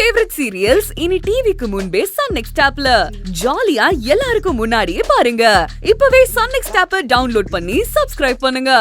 Favourite serials இனி டிவிக்கு முன்பே சன் நெக்ஸ்ட் ஆப்ல ஜாலியா எல்லாருக்கும் முன்னாடியே பாருங்க. இப்பவே சன் நெக்ஸ்ட் ஆப்பை டவுன்லோட் பண்ணி சப்ஸ்கிரைப் பண்ணுங்க.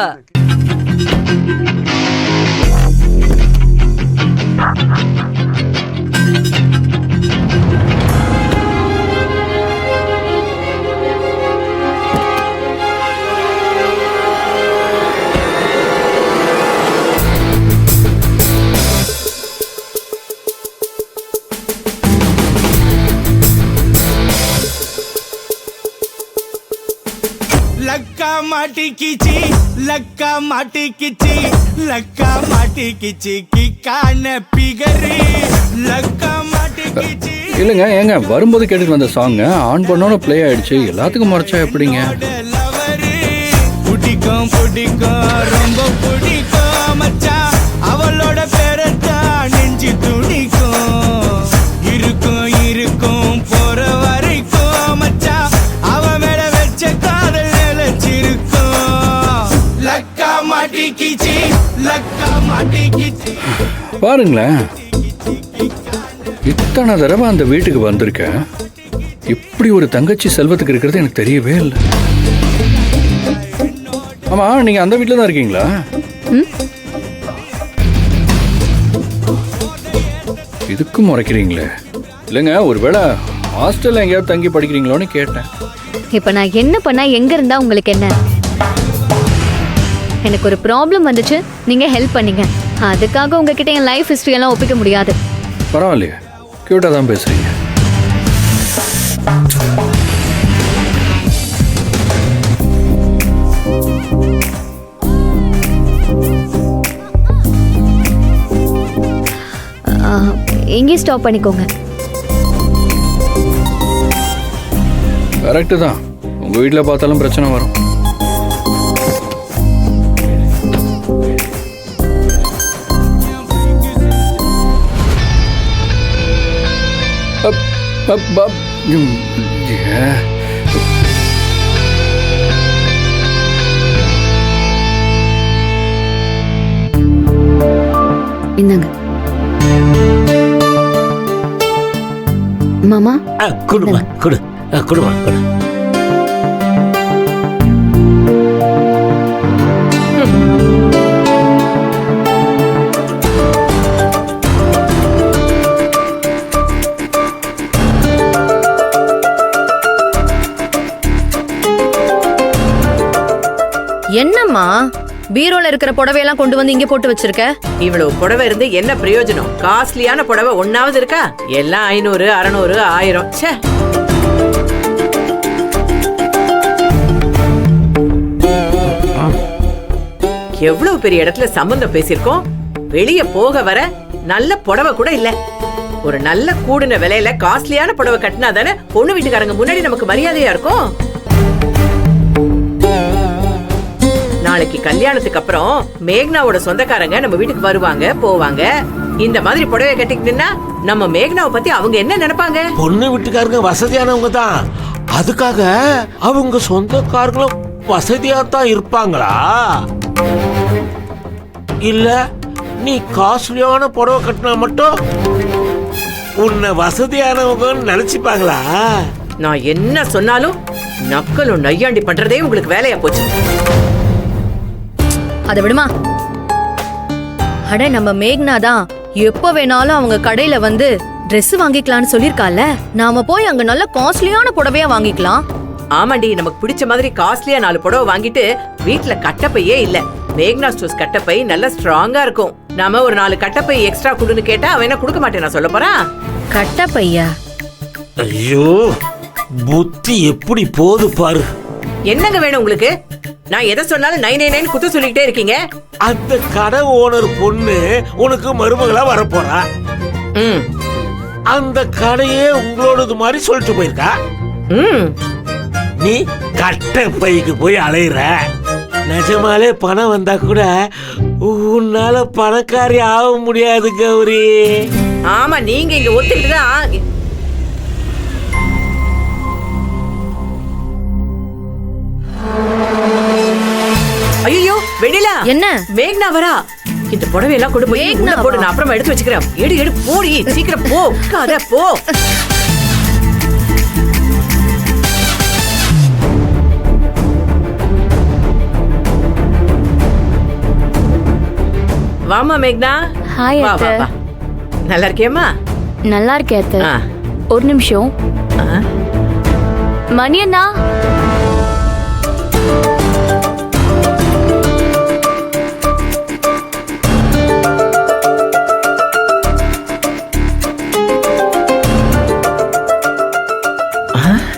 लक्का माटी किची लक्का माटी किची लक्का माटी किची की कान पिगरी लक्का माटी किची இல்லைங்க ஏங்க வரும்போது கேட்டுட்டு வந்த சாங் ஆன் பண்ணோட ப்ளே ஆயிடுச்சு. எல்லாத்துக்கும் மறைச்சா எப்படிங்க? பிடிக்கும் பிடிக்கும் ரொம்ப பிடிக்கும் மச்சான் அவளோட பேரத்தான் நெஞ்சு துணிக்கும் இருக்கும் இருக்கும் போற வரைக்கும் மச்சான் அவ மேல வச்ச காதல் நிலைச்சிருக்கும் லக்கா மாட்டி கிச்சி லக்கா மாட்டி கிச்சி. பாருங்களேன், இத்தனை தடவை அந்த வீட்டுக்கு வந்திருக்கேன். இப்படி ஒரு தங்கச்சி செல்வத்துக்கு இருக்கிறது எனக்கு தெரியவே இல்லை. ஆமா, நீங்க அந்த வீட்டில் தான் இருக்கீங்களா? இதுக்கும் முறைக்கிறீங்களே. இல்லைங்க, ஒருவேளை ஹாஸ்டல்ல எங்கேயாவது தங்கி படிக்கிறீங்களோன்னு கேட்டேன். இப்ப நான் என்ன பண்ணா எங்க இருந்தா உங்களுக்கு என்ன? எனக்கு ஒரு ப்ராப்ளம் வந்துச்சு, நீங்க ஹெல்ப் பண்ணீங்க. அதுக்காக உங்ககிட்ட என் லைஃப் ஹிஸ்டரி எல்லாம் ஒப்பிக்க முடியாது. பரவாயில்லையே, கியூட்டா தான் பேசுறீங்க. எங்கேயும் ஸ்டாப் பண்ணிக்கோங்க. கரெக்டு தான். உங்க வீட்டில் பார்த்தாலும் பிரச்சனை வரும். இந்தாங்க மாமா. குடுமா குடு குடுமா குடு. என்னம்மா பீரோல இருக்கிற புடவையெல்லாம் கொண்டு வந்து இங்க போட்டு வச்சிருக்க? இவ்வளவு புடவை இருந்து என்ன பிரயோஜனம்? காஸ்ட்லியான புடவை ஒன்னாவது இருக்கா? எல்லாம் 500 600 1000. ச்சே, எவ்வளவு பெரிய இடத்துல சம்பந்தம் பேசியிருக்கோம். வெளிய போக வர நல்ல புடவை கூட இல்ல. ஒரு நல்ல கூடுன விலையில காஸ்ட்லியான புடவை கட்டினா தானே பொண்ணு வீட்டுக்காரங்க முன்னாடி நமக்கு மரியாதையா இருக்கும். நாளைக்கு கல்யாணத்துக்கு அப்புறம் மேக்னாவோட சொந்தக்காரங்க நம்ம வீட்டுக்கு வருவாங்க போவாங்க. இந்த மாதிரி புடவை கட்டிக்கிட்டுன்னா நம்ம மேக்னாவை பத்தி அவங்க என்ன நினைப்பாங்க? பொண்ணு வீட்டுக்காரங்க வசதியானவங்க தான். அதுக்காக அவங்க சொந்தக்காரங்களும் வசதியா தான் இருப்பாங்களா? இல்ல நீ காஸ்ட்லியான புடவை கட்டினா மட்டும் உன்னை வசதியானவங்க நினைச்சுப்பாங்களா? நான் என்ன சொன்னாலும் நக்கலும் நையாண்டி பண்றதே உங்களுக்கு வேலையா போச்சு. அதை விடுமா. அட, நம்ம மேக்னா தான் எப்ப வேணாலும் அவங்க கடையில வந்து Dress வாங்கிக்கலாம்னு சொல்லிருக்கால. நாம போய் அங்க நல்ல காஸ்ட்லியான புடவையா வாங்கிக்கலாம். ஆமாண்டி, நமக்கு பிடிச்ச மாதிரி காஸ்ட்லியா 4 புடவை வாங்கிட்டு வீட்டுல கட்டப்பையே இல்ல. மேக்னா ஸ்டோர்ஸ் கட்டப்பை நல்ல ஸ்ட்ராங்கா இருக்கும். நாம ஒரு 4 கட்டப்பை எக்ஸ்ட்ரா குடுன்னு கேட்டா அவன் என்ன கொடுக்க மாட்டேன் சொல்ல போறான். கட்டப்பையா? ஐயோ, புத்தி எப்படி போது பாரு. என்னங்க வேணும் உங்களுக்கு? நான் எதை சொன்னாலும் 999 குத்து சொல்லிக்கிட்டே இருக்கீங்க. அந்த கடை ஓனர் பொண்ணு உனக்கு மருமகளா வரப்போறா. அந்த கடையே உங்களோடது மாதிரி சொல்லிட்டு போயிருக்கா. நீ கட்டை பைக்கு போய் அலையிற. நிஜமாலே பணம் வந்தா கூட உன்னால பணக்காரி ஆக முடியாது கௌரி. ஆமா, நீங்க இங்க ஒத்துக்கிட்டு தான். ஐயோ வெண்ணிலா, என்ன? மேக்னா வரா. இந்த புடவையெல்லாம் கொண்டு போய் உள்ள போடு, நான் அப்புறமா எடுத்து வச்சுக்கிறேன். எடு போடி, சீக்கிரம் போ. உட்கார, போ. வாமா மேக்னா. ஹாய் வா அத்தை. வா வா. நல்லா இருக்கியம்மா? நல்லா இருக்கேன் அத்தை. ஆ. ஒரு நிமிஷம். ஆ. மணி அண்ணா.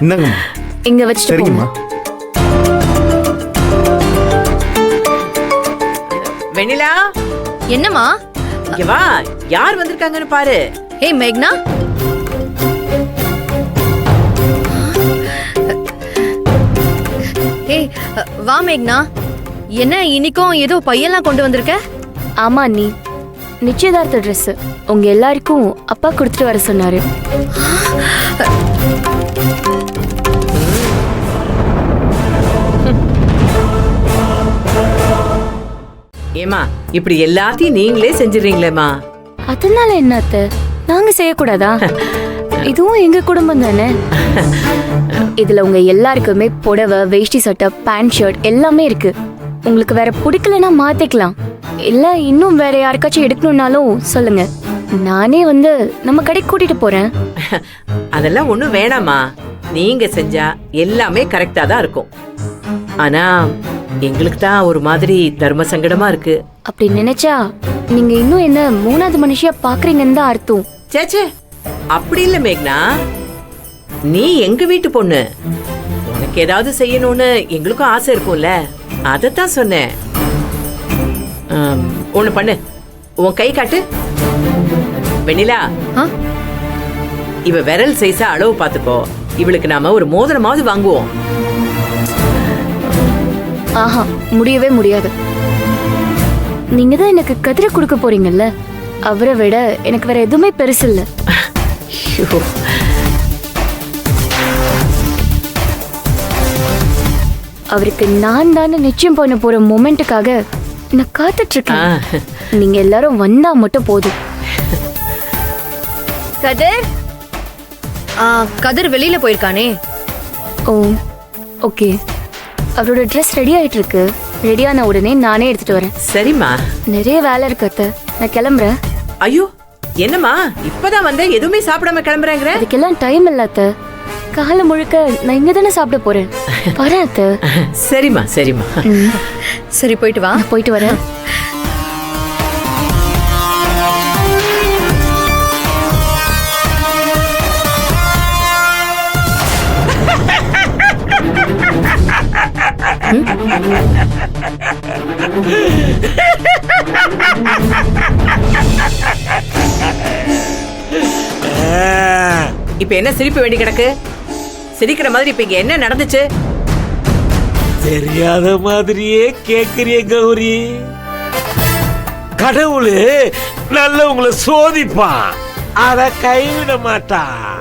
இந்தாங்கம்மா. இங்க வச்சுட்டு சரிங்கம்மா. போங்க. வெண்ணிலா, என்னம்மா? இங்க வா. யார் வந்திருக்காங்கன்னு பாரு. ஏய் மேக்னா, ஏய் வா மேக்னா. என்ன இன்னைக்கும் ஏதோ பையெல்லாம் கொண்டு வந்திருக்க? ஆமா நீ நிச்சயதார்த்த ட்ரெஸ் உங்க எல்லாருக்கும் அப்பா கொடுத்துட்டு வர சொன்னாரு. ஏமா, இப்படி எல்லாத்தையும் நீங்களே செஞ்சிடுறீங்களேம்மா. அதனால என்ன அத்தை, நாங்க செய்யக்கூடாதா? இதுவும் எங்க குடும்பம் தானே. இதுல உங்க எல்லாருக்குமே புடவை, வேஷ்டி சட்டை, பேண்ட் ஷர்ட் எல்லாமே இருக்கு. உங்களுக்கு வேற பிடிக்கலன்னா மாத்திக்கலாம். இல்ல இன்னும் வேற யாருக்காச்சும் எடுக்கணும்னாலும் சொல்லுங்க, நானே வந்து நம்ம கடைக்கு கூட்டிட்டு போறேன். அதெல்லாம் ஒண்ணும் வேணாமா. நீங்க செஞ்சா எல்லாமே கரெக்டா தான் இருக்கும். ஆனா எங்களுக்கு தான் ஒரு மாதிரி தர்ம சங்கடமா இருக்கு. அப்படி நினைச்சா நீங்க இன்னும் என்ன மூணாவது மனுஷியா பாக்குறீங்கன்னு தான் அர்த்தம். சேச்சே, அப்படி இல்ல மேக்னா. நீ எங்க வீட்டு பொண்ணு. உனக்கு ஏதாவது செய்யணும்னு எங்களுக்கும் ஆசை இருக்கும்ல, அதத்தான் சொன்னேன். ஒண்ணு பண்ணு, உன் கை காட்டு. வெண்ணிலா, ஆ? இவ விரல் சைஸா அளவு பாத்துக்கோ. இவளுக்கு நாம ஒரு மோதிரமாவது வாங்குவோம். ஆஹா, முடியவே முடியாது. நீங்க தான் எனக்கு கதிரை கொடுக்க போறீங்கல்ல, அவரை விட எனக்கு வேற எதுவுமே பெருசு இல்ல. ஐயோ. அவருக்கு நான் தானே நிச்சயம் பண்ண போற மொமெண்ட்டுக்காக நான் காத்துட்டு இருக்கேன். நீங்க எல்லாரும் வந்தா மட்டும் போதும். கதிர், கதிர் வெளியில போயிருக்கானே. ஓ ஓகே, அவரோட ட்ரெஸ் ரெடி ஆயிட்டு இருக்கு. ரெடியான உடனே நானே எடுத்துட்டு வரேன். சரிம்மா. நிறைய வேலை இருக்கு அத்தை, நான் கிளம்புறேன். ஐயோ, என்னம்மா இப்பதான் வந்த, எதுவுமே சாப்பிடாம கிளம்புறேங்கிற? அதுக்கெல்லாம் டைம் இல்ல அத்தை. காலை முழுக்க நான் இங்க தானே சாப்பிட போறேன். வரேன் அத்தை. சரிம்மா சரிம்மா. சரி போயிட்டு வா. நான் போயிட்டு வரேன். இப்ப என்ன சிரிப்பு வேண்டி கிடக்கு? சிரிக்கிற மாதிரி இப்ப இங்க என்ன நடந்துச்சு? தெரியாத மாதிரியே கேக்குறிய கௌரி. கடவுளு நல்லவங்களை சோதிப்பான், அத கைவிட மாட்டான்.